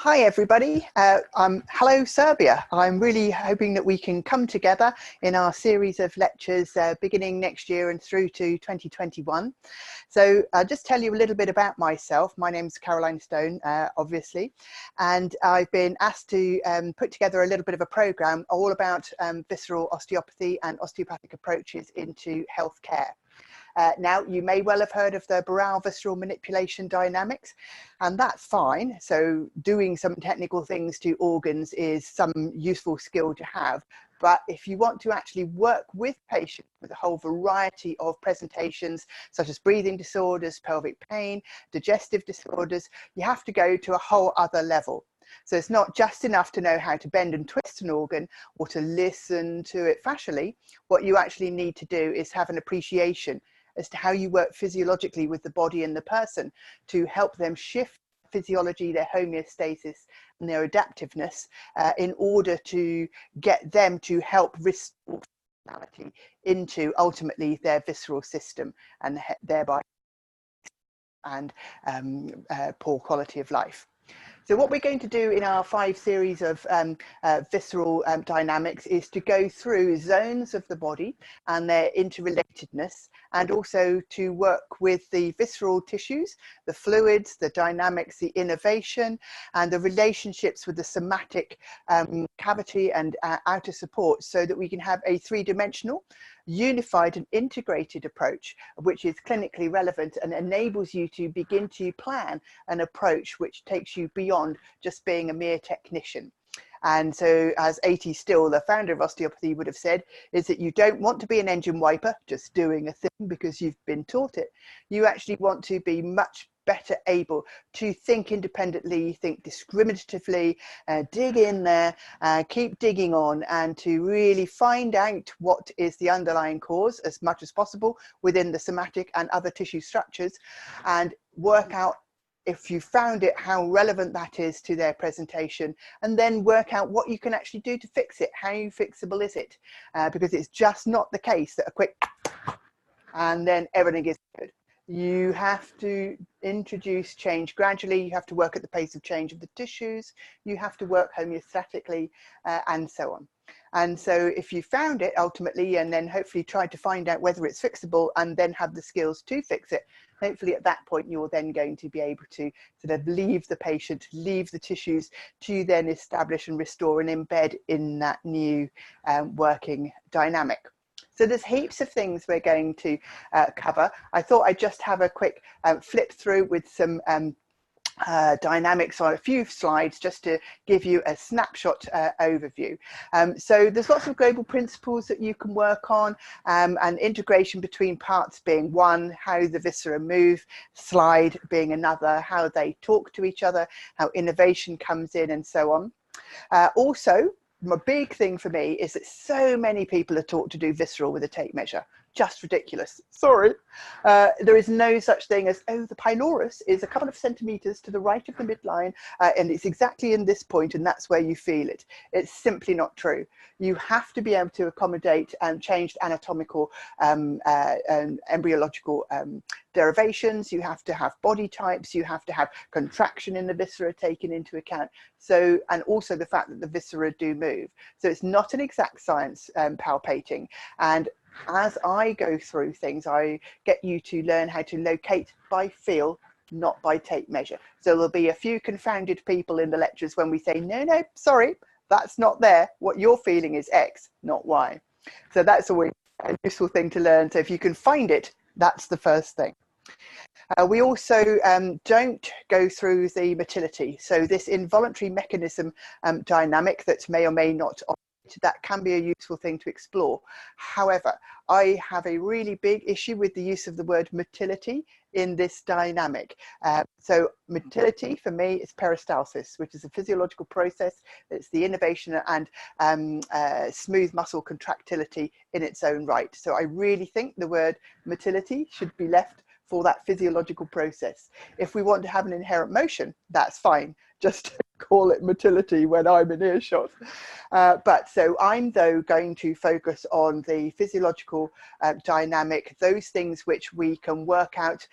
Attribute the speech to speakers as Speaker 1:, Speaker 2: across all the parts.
Speaker 1: Hi everybody, hello Serbia. I'm really hoping that we can come together in our series of lectures beginning next year and through to 2021. So I'll just tell you a little bit about myself. My name's Caroline Stone, obviously, and I've been asked to put together a little bit of a program all about visceral osteopathy and osteopathic approaches into healthcare. Now, you may well have heard of the Barral visceral manipulation dynamics, and that's fine. So doing some technical things to organs is some useful skill to have. But if you want to actually work with patients with a whole variety of presentations, such as breathing disorders, pelvic pain, digestive disorders, you have to go to a whole other level. So it's not just enough to know how to bend and twist an organ or to listen to it fascially. What you actually need to do is have an appreciation as to how you work physiologically with the body and the person to help them shift physiology, their homeostasis and their adaptiveness in order to get them to help restore functionality into ultimately their visceral system and thereby poor quality of life. So what we're going to do in our 5 series of visceral dynamics is to go through zones of the body and their interrelatedness, and also to work with the visceral tissues, the fluids, the dynamics, the innervation, and the relationships with the somatic cavity and outer support, so that we can have a 3-dimensional, unified and integrated approach, which is clinically relevant and enables you to begin to plan an approach which takes you beyond just being a mere technician. And so, as A.T. Still, the founder of osteopathy, would have said, is that you don't want to be an engine wiper, just doing a thing because you've been taught it. You actually want to be much better able to think independently, think discriminatively, dig in there, keep digging on, and to really find out what is the underlying cause as much as possible within the somatic and other tissue structures, and work out, if you found it, how relevant that is to their presentation, and then work out what you can actually do to fix it. How fixable is it? Because it's just not the case that a quick and then everything is good. You have to introduce change gradually. You have to work at the pace of change of the tissues. You have to work homeostatically, and so on. And so if you found it ultimately, and then hopefully try to find out whether it's fixable and then have the skills to fix it, hopefully at that point you're then going to be able to sort of leave the patient, leave the tissues, to then establish and restore and embed in that new working dynamic. So there's heaps of things we're going to cover. I thought I'd just have a quick flip through with some dynamics on a few slides just to give you a snapshot overview. So there's lots of global principles that you can work on, and integration between parts being one, how the viscera move, slide being another, how they talk to each other, how innovation comes in, and so on. Also, a big thing for me is that so many people are taught to do visceral with a tape measure. Just ridiculous. Sorry. There is no such thing as, oh, the pylorus is a couple of centimeters to the right of the midline, and it's exactly in this point, and that's where you feel it. It's simply not true. You have to be able to accommodate changed anatomical and embryological derivations. You have to have body types. You have to have contraction in the viscera taken into account. So, and also the fact that the viscera do move. So it's not an exact science palpating. And as I go through things, I get you to learn how to locate by feel, not by tape measure. So there'll be a few confounded people in the lectures when we say, no, sorry, that's not there. What you're feeling is X, not Y. So that's always a useful thing to learn. So if you can find it, that's the first thing. We also don't go through the motility. So this involuntary mechanism dynamic that may or may not operate, that can be a useful thing to explore. However, I have a really big issue with the use of the word motility in this dynamic. So motility for me is peristalsis, which is a physiological process. It's the innervation and smooth muscle contractility in its own right. So I really think the word motility should be left for that physiological process. If we want to have an inherent motion, that's fine. Just call it motility when I'm in earshot. But so I'm though going to focus on the physiological dynamic, those things which we can work out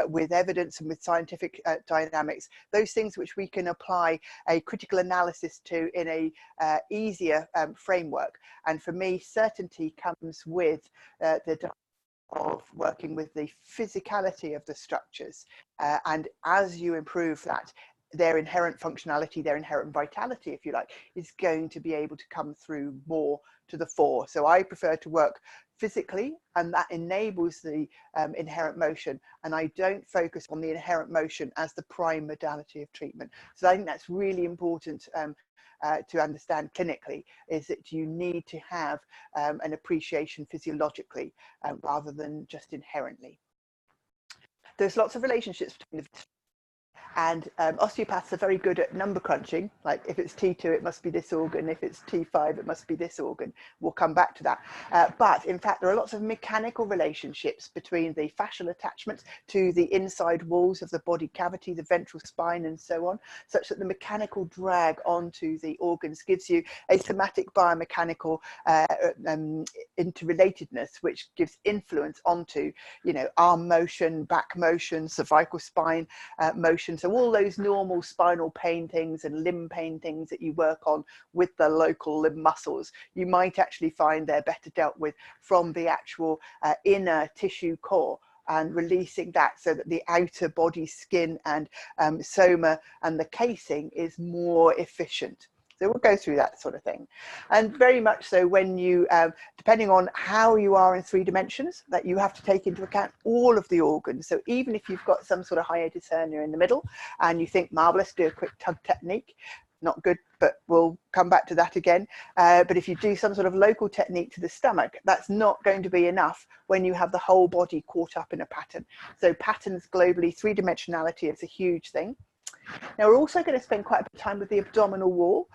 Speaker 1: with evidence and with scientific dynamics, those things which we can apply a critical analysis to in a easier framework. And for me, certainty comes with the of working with the physicality of the structures, and as you improve that, their inherent functionality, their inherent vitality, if you like, is going to be able to come through more to the fore. So I prefer to work physically, and that enables the inherent motion, and I don't focus on the inherent motion as the prime modality of treatment. So I think that's really important to understand clinically, is that you need to have an appreciation physiologically rather than just inherently. There's lots of relationships between the, and osteopaths are very good at number crunching. Like if it's T2, it must be this organ. If it's T5, it must be this organ. We'll come back to that. But in fact, there are lots of mechanical relationships between the fascial attachments to the inside walls of the body cavity, the ventral spine, and so on, such that the mechanical drag onto the organs gives you a somatic biomechanical interrelatedness, which gives influence onto, you know, arm motion, back motion, cervical spine motion. So all those normal spinal pain things and limb pain things that you work on with the local limb muscles, you might actually find they're better dealt with from the actual inner tissue core, and releasing that so that the outer body skin and soma and the casing is more efficient. So we'll go through that sort of thing. And very much so when you, depending on how you are in 3 dimensions, that you have to take into account all of the organs. So even if you've got some sort of hiatus hernia in the middle and you think, marvelous, do a quick tug technique, not good, but we'll come back to that again. But if you do some sort of local technique to the stomach, that's not going to be enough when you have the whole body caught up in a pattern. So patterns globally, 3-dimensionality is a huge thing. Now, we're also going to spend quite a bit of time with the abdominal wall,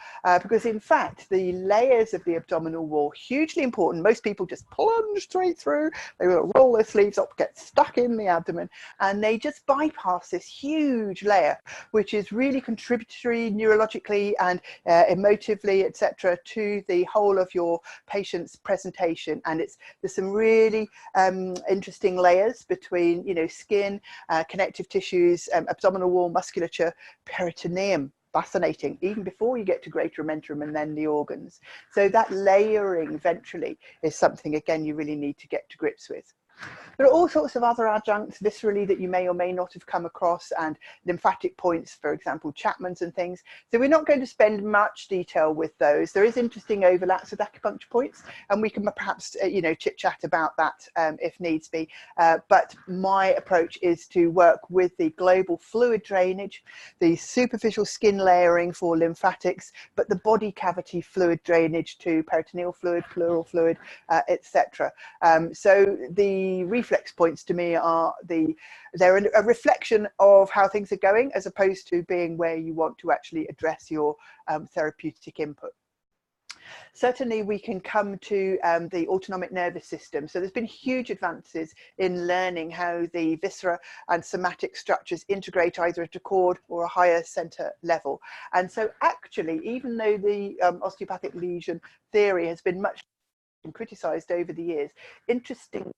Speaker 1: because in fact, the layers of the abdominal wall, hugely important. Most people just plunge straight through, they will roll their sleeves up, get stuck in the abdomen, and they just bypass this huge layer, which is really contributory neurologically and emotively, etc., to the whole of your patient's presentation. And there's some really interesting layers between, you know, skin, connective tissues, abdominal wall, musculature, peritoneum. Fascinating, even before you get to greater omentum and then the organs. So that layering ventrally is something, again, you really need to get to grips with. There are all sorts of other adjuncts viscerally that you may or may not have come across, and lymphatic points, for example, Chapman's and things. So we're not going to spend much detail with those. There is interesting overlaps with acupuncture points, and we can perhaps, you know, chit chat about that if needs be. But my approach is to work with the global fluid drainage, the superficial skin layering for lymphatics, but the body cavity fluid drainage to peritoneal fluid, pleural fluid, etc. So the reflex points to me are they're a reflection of how things are going, as opposed to being where you want to actually address your therapeutic input. Certainly we can come to the autonomic nervous system. So there's been huge advances in learning how the viscera and somatic structures integrate either at a cord or a higher center level. And so actually, even though the osteopathic lesion theory has been much criticized over the years, interesting,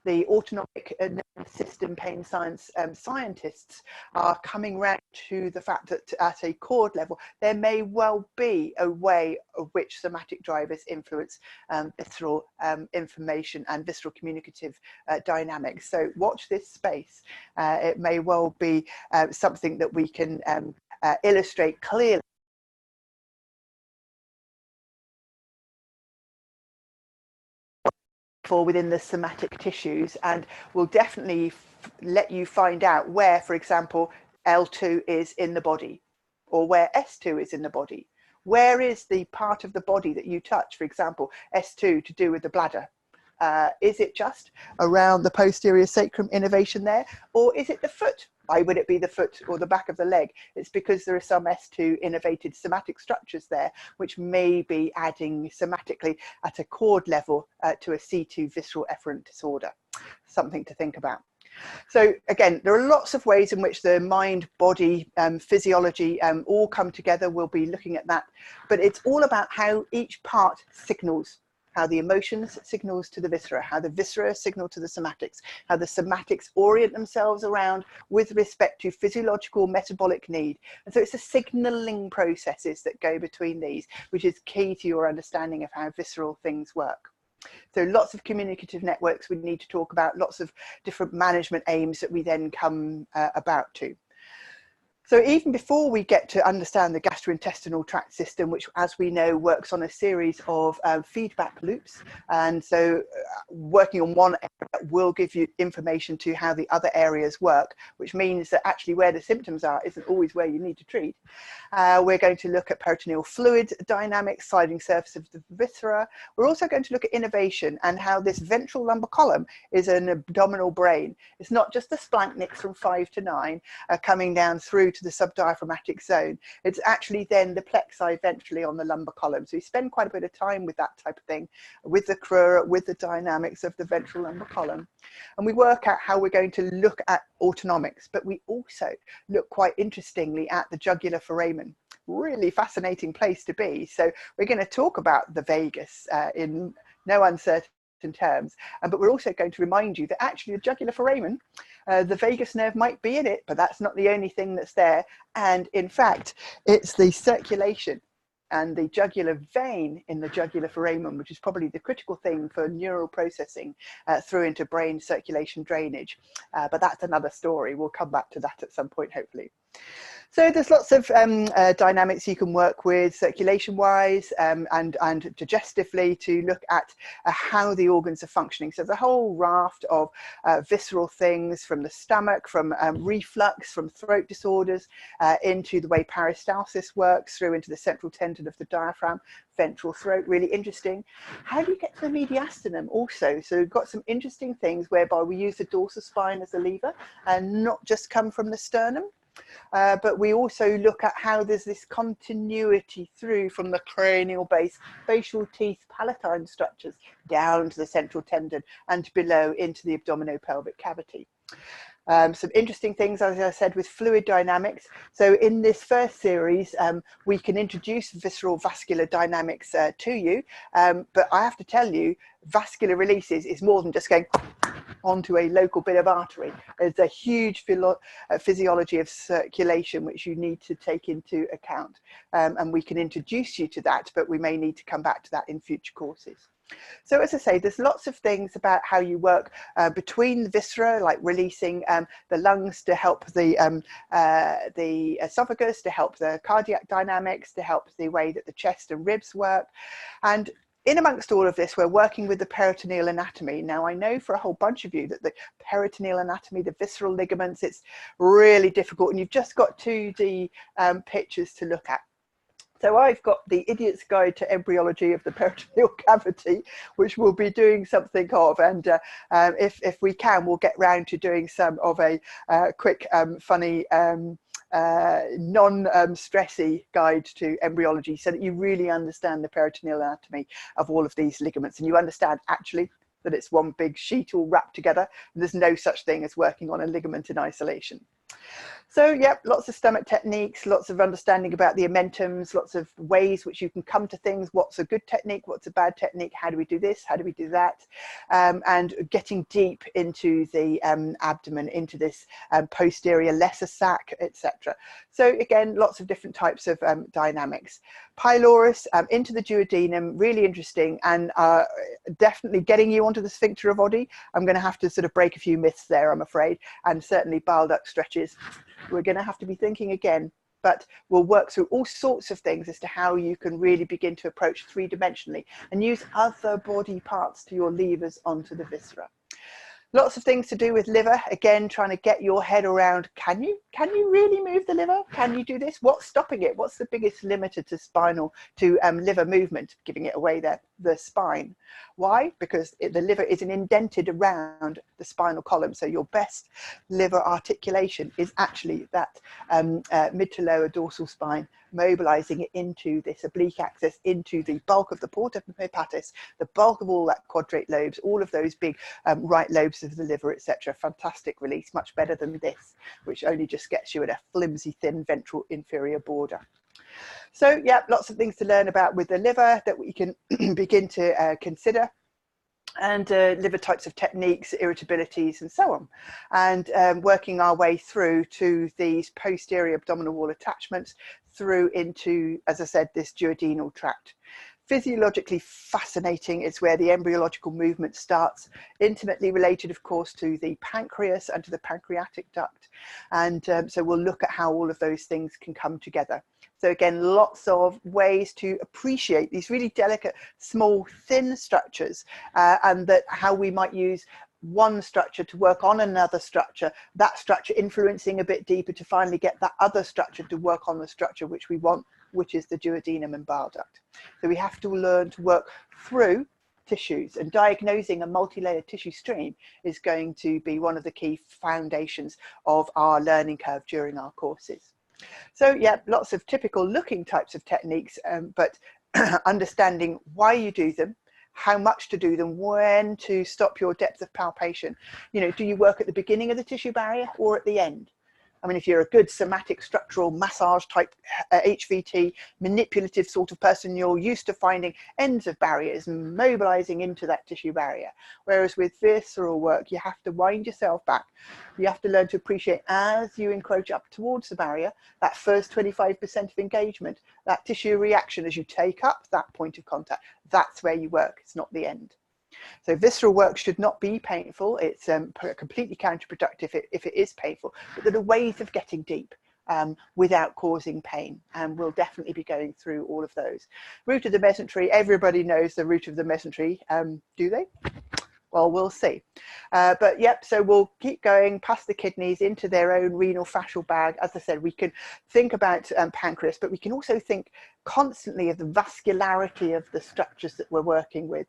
Speaker 1: the autonomic nervous system pain science scientists are coming round to the fact that at a cord level, there may well be a way of which somatic drivers influence visceral information and visceral communicative dynamics. So watch this space. It may well be something that we can illustrate clearly for within the somatic tissues, and will definitely let you find out where, for example, L2 is in the body, or where S2 is in the body. Where is the part of the body that you touch, for example, S2 to do with the bladder? Is it just around the posterior sacrum innervation there, or is it the foot? Why would it be the foot or the back of the leg? It's because there are some S2 innervated somatic structures there, which may be adding somatically at a cord level to a C2 visceral efferent disorder. Something to think about. So again, there are lots of ways in which the mind, body, physiology all come together. We'll be looking at that, but it's all about how each part signals, how the emotions signals to the viscera, how the viscera signal to the somatics, how the somatics orient themselves around with respect to physiological metabolic need. And so it's the signaling processes that go between these, which is key to your understanding of how visceral things work. So lots of communicative networks we need to talk about, lots of different management aims that we then come about to. So even before we get to understand the gastrointestinal tract system, which, as we know, works on a series of feedback loops, and so working on one area will give you information to how the other areas work, which means that actually where the symptoms are isn't always where you need to treat. We're going to look at peritoneal fluid dynamics, sliding surface of the viscera. We're also going to look at innervation and how this ventral lumbar column is an abdominal brain. It's not just the splanchnics from 5 to 9 coming down through to the subdiaphragmatic zone. It's actually then the plexi ventrally on the lumbar column. So we spend quite a bit of time with that type of thing, with the crura, with the dynamics of the ventral lumbar column. And we work out how we're going to look at autonomics, but we also look quite interestingly at the jugular foramen. Really fascinating place to be. So we're going to talk about the vagus in no uncertain terms, but we're also going to remind you that actually the jugular foramen, the vagus nerve might be in it, but that's not the only thing that's there. And in fact, it's the circulation and the jugular vein in the jugular foramen, which is probably the critical thing for neural processing through into brain circulation drainage. But that's another story. We'll come back to that at some point, hopefully. So there's lots of dynamics you can work with circulation-wise and digestively to look at how the organs are functioning. So the whole raft of visceral things, from the stomach, from reflux, from throat disorders, into the way peristalsis works, through into the central tendon of the diaphragm, ventral throat, really interesting. How do you get to the mediastinum also? So we've got some interesting things whereby we use the dorsal spine as a lever and not just come from the sternum. But we also look at how there's this continuity through from the cranial base, facial teeth, palatine structures, down to the central tendon and below into the abdominopelvic cavity. Some interesting things, as I said, with fluid dynamics. So in this first series, we can introduce visceral vascular dynamics to you, but I have to tell you, vascular releases is more than just going onto a local bit of artery. There's a huge physiology of circulation which you need to take into account, and we can introduce you to that, but we may need to come back to that in future courses. So as I say, there's lots of things about how you work between the viscera, like releasing the lungs to help the esophagus, to help the cardiac dynamics, to help the way that the chest and ribs work. And in amongst all of this, we're working with the peritoneal anatomy. Now, I know for a whole bunch of you that the peritoneal anatomy, the visceral ligaments, it's really difficult, and you've just got 2D pictures to look at. So I've got the Idiot's Guide to Embryology of the Peritoneal Cavity, which we'll be doing something of. And if we can, we'll get round to doing some of a quick, funny, non-stressy guide to embryology, so that you really understand the peritoneal anatomy of all of these ligaments, and you understand actually that it's one big sheet all wrapped together, and there's no such thing as working on a ligament in isolation. So yeah, lots of stomach techniques, lots of understanding about the omentums, lots of ways which you can come to things. What's a good technique? What's a bad technique? How do we do this? How do we do that? And getting deep into the abdomen, into this posterior lesser sac, etc. So again, lots of different types of dynamics. Pylorus into the duodenum, really interesting, and definitely getting you onto the sphincter of Oddi. I'm going to have to sort of break a few myths there, I'm afraid, and certainly bile duct stretches. We're going to have to be thinking again, but we'll work through all sorts of things as to how you can really begin to approach three-dimensionally and use other body parts to your levers onto the viscera. Lots of things to do with liver, again, trying to get your head around, can you really move the liver? Can you do this? What's stopping it? What's the biggest limiter to liver movement? Giving it away there. the spine. Why? Because the liver is indented around the spinal column. So your best liver articulation is actually that mid to lower dorsal spine, mobilizing it into this oblique axis, into the bulk of the porta hepatis, the bulk of all that quadrate lobes, all of those big right lobes of the liver, etc. Fantastic release, much better than this, which only just gets you at a flimsy, thin ventral inferior border. So yeah, lots of things to learn about with the liver that we can begin to consider, and liver types of techniques, irritabilities, and so on, and working our way through to these posterior abdominal wall attachments through into, as I said, this duodenal tract. Physiologically fascinating. It's where the embryological movement starts, intimately related, of course, to the pancreas and to the pancreatic duct. And so we'll look at how all of those things can come together. So again, lots of ways to appreciate these really delicate, small, thin structures, and that how we might use one structure to work on another structure, that structure influencing a bit deeper to finally get that other structure to work on the structure which we want, which is the duodenum and bile duct. So we have to learn to work through tissues, and diagnosing a multi-layered tissue stream is going to be one of the key foundations of our learning curve during our courses. So yeah, lots of typical looking types of techniques, but understanding why you do them, how much to do them, when to stop your depth of palpation. You know, do you work at the beginning of the tissue barrier or at the end? I mean, if you're a good somatic structural massage type HVT manipulative sort of person, you're used to finding ends of barriers and mobilizing into that tissue barrier. Whereas with visceral work, you have to wind yourself back. You have to learn to appreciate as you encroach up towards the barrier, that first 25% of engagement, that tissue reaction as you take up that point of contact, that's where you work. It's not the end. So visceral work should not be painful. It's completely counterproductive if it is painful, but there are ways of getting deep without causing pain, and we'll definitely be going through all of those. Root of the mesentery, everybody knows the root of the mesentery, do they? Well, we'll see. But yep, so we'll keep going past the kidneys into their own renal fascial bag. As I said, we can think about pancreas, but we can also think constantly of the vascularity of the structures that we're working with.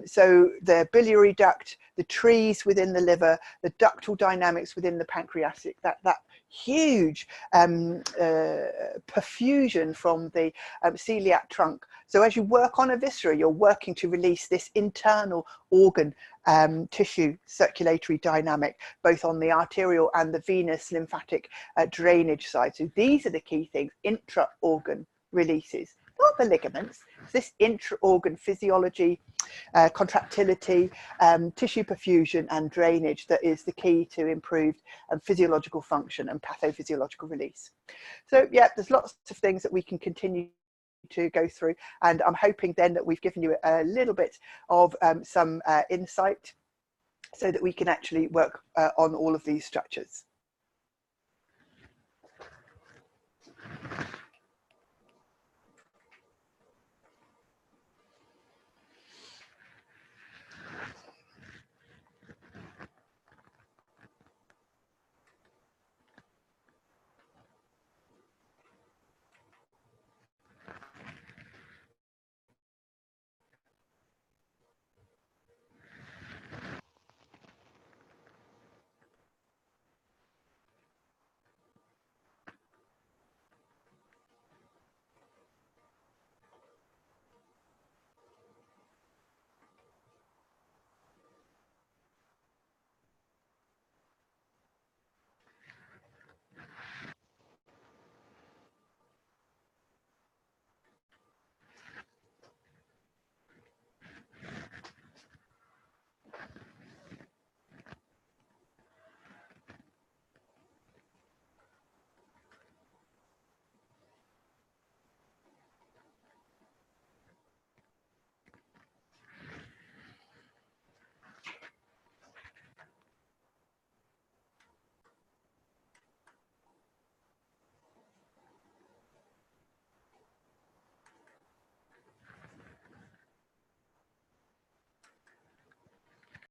Speaker 1: So the biliary duct, the trees within the liver, the ductal dynamics within the pancreatic, that huge perfusion from the celiac trunk. So as you work on a viscera, you're working to release this internal organ tissue circulatory dynamic, both on the arterial and the venous lymphatic drainage side. So these are the key things: intra-organ releases, not the ligaments. It's this intra-organ physiology, contractility, tissue perfusion and drainage that is the key to improved physiological function and pathophysiological release. So yeah, there's lots of things that we can continue to go through, and I'm hoping then that we've given you a little bit of some insight so that we can actually work on all of these structures.